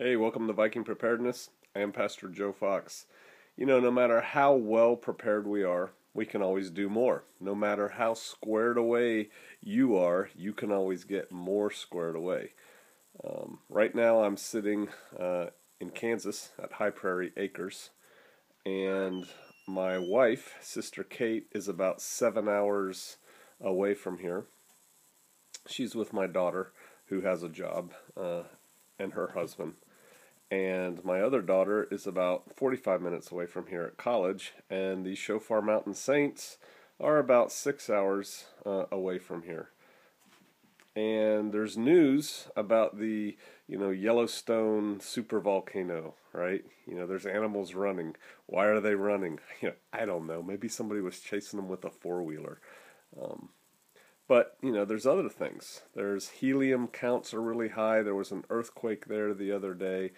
Hey, welcome to Viking Preparedness. I am Pastor Joe Fox. No matter how well prepared we are, we can always do more. No matter how squared away you are, you can always get more squared away. Right now, I'm sitting in Kansas at High Prairie Acres, and my wife, Sister Kate, is about 7 hours away from here. She's with my daughter, who has a job, and her husband. And my other daughter is about 45 minutes away from here at college, and the Shofar Mountain Saints are about 6 hours away from here. And there's news about the, Yellowstone supervolcano, right? There's animals running. Why are they running? I don't know. Maybe somebody was chasing them with a four-wheeler. But, there's other things. There's helium counts are really high. There was an earthquake there the other day.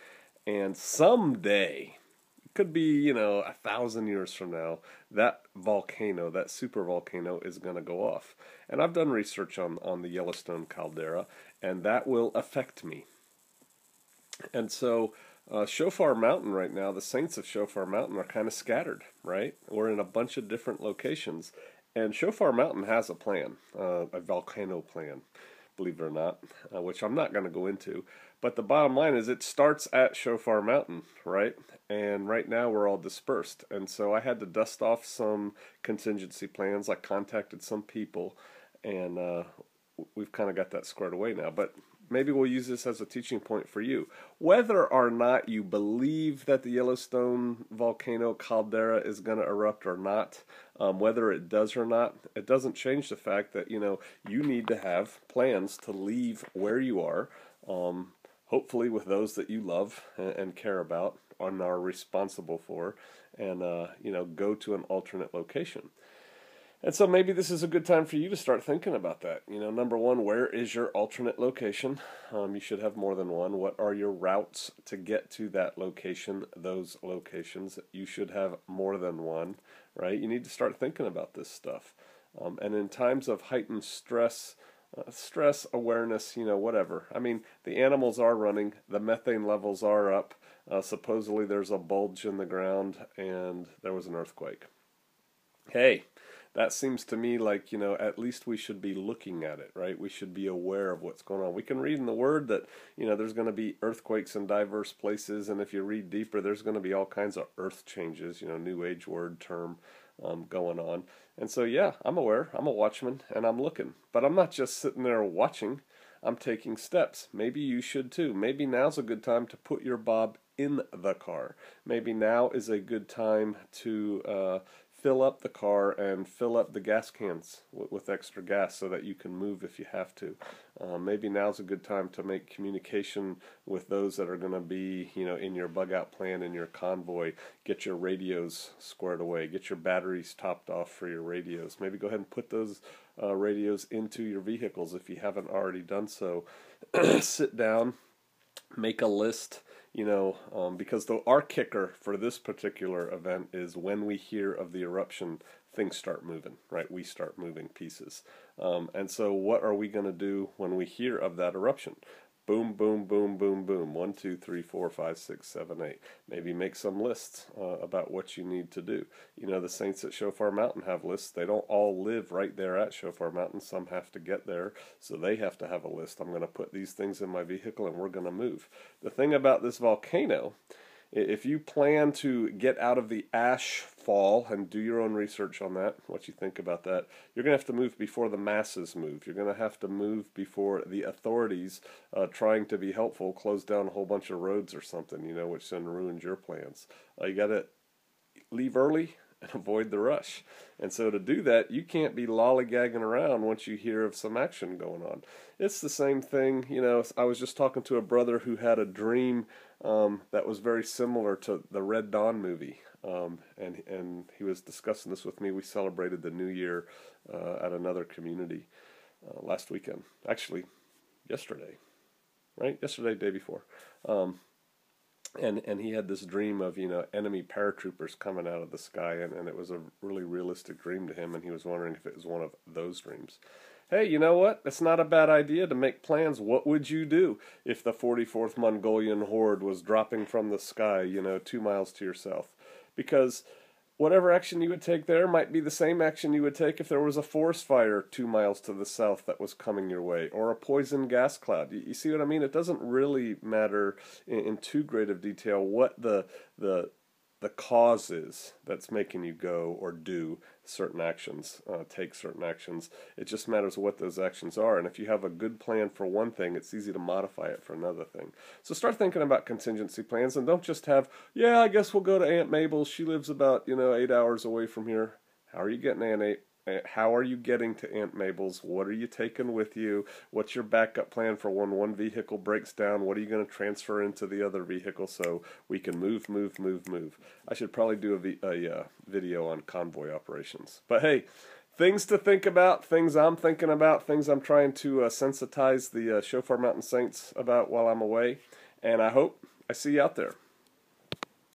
And someday, it could be, 1,000 years from now, that volcano, that supervolcano is going to go off. And I've done research on the Yellowstone caldera, and that will affect me. And so, Shofar Mountain right now, the saints of Shofar Mountain are kind of scattered, right? We're in a bunch of different locations. And Shofar Mountain has a plan, a volcano plan, believe it or not, which I'm not going to go into. But the bottom line is it starts at Shofar Mountain, right? And right now we're all dispersed. And so I had to dust off some contingency plans. I contacted some people, and we've kind of got that squared away now. But maybe we'll use this as a teaching point for you. Whether or not you believe that the Yellowstone volcano caldera is going to erupt or not, whether it does or not, it doesn't change the fact that, you need to have plans to leave where you are, hopefully with those that you love and care about and are responsible for, and, go to an alternate location. And so maybe this is a good time for you to start thinking about that. Number one, where is your alternate location? You should have more than one. What are your routes to get to that location, those locations? You should have more than one, right? You need to start thinking about this stuff. And in times of heightened stress, awareness, whatever. I mean, the animals are running. The methane levels are up. Supposedly there's a bulge in the ground, and there was an earthquake. Hey, that seems to me like, at least we should be looking at it, right? We should be aware of what's going on. We can read in the Word that, there's going to be earthquakes in diverse places, and if you read deeper, there's going to be all kinds of earth changes, New Age word term going on. And so, yeah, I'm aware. I'm a watchman, and I'm looking. But I'm not just sitting there watching. I'm taking steps. Maybe you should too. Maybe now's a good time to put your bob in the car. Maybe now is a good time to fill up the car and fill up the gas cans with extra gas so that you can move if you have to. Maybe now's a good time to make communication with those that are going to be, in your bug out plan, in your convoy. Get your radios squared away. Get your batteries topped off for your radios. Maybe go ahead and put those radios into your vehicles if you haven't already done so. Sit down, make a list. Because our kicker for this particular event is when we hear of the eruption, things start moving, right? We start moving pieces. And so what are we going to do when we hear of that eruption? Boom, boom, boom, boom, boom. 1, 2, 3, 4, 5, 6, 7, 8. Maybe make some lists about what you need to do. The saints at Shofar Mountain have lists. They don't all live right there at Shofar Mountain. Some have to get there, so they have to have a list. I'm going to put these things in my vehicle, and we're going to move. The thing about this volcano, if you plan to get out of the ash fall and do your own research on that, what you think about that, you're going to have to move before the masses move. You're going to have to move before the authorities trying to be helpful close down a whole bunch of roads or something, which then ruins your plans. You got to leave early and avoid the rush. And so to do that, you can't be lollygagging around once you hear of some action going on. It's the same thing, I was just talking to a brother who had a dream that was very similar to the Red Dawn movie. And he was discussing this with me. We celebrated the New Year at another community last weekend. Actually, yesterday, right? Yesterday, day before. And he had this dream of, enemy paratroopers coming out of the sky, and it was a really realistic dream to him, and he was wondering if it was one of those dreams. hey, you know what? It's not a bad idea to make plans. What would you do if the 44th Mongolian horde was dropping from the sky, 2 miles to your south? Because whatever action you would take there might be the same action you would take if there was a forest fire 2 miles to the south that was coming your way, or a poison gas cloud. You see what I mean? It doesn't really matter in too great of detail what the cause is that's making you go or do certain actions, take certain actions. It just matters what those actions are. And if you have a good plan for one thing, it's easy to modify it for another thing. So start thinking about contingency plans, and don't just have, yeah, I guess we'll go to Aunt Mabel's. She lives about 8 hours away from here. How are you getting How are you getting to Aunt Mabel's? What are you taking with you? What's your backup plan for when one vehicle breaks down? What are you going to transfer into the other vehicle so we can move? I should probably do a video on convoy operations. But hey, things to think about, things I'm thinking about, things I'm trying to sensitize the Shofar Mountain Saints about while I'm away. And I hope I see you out there.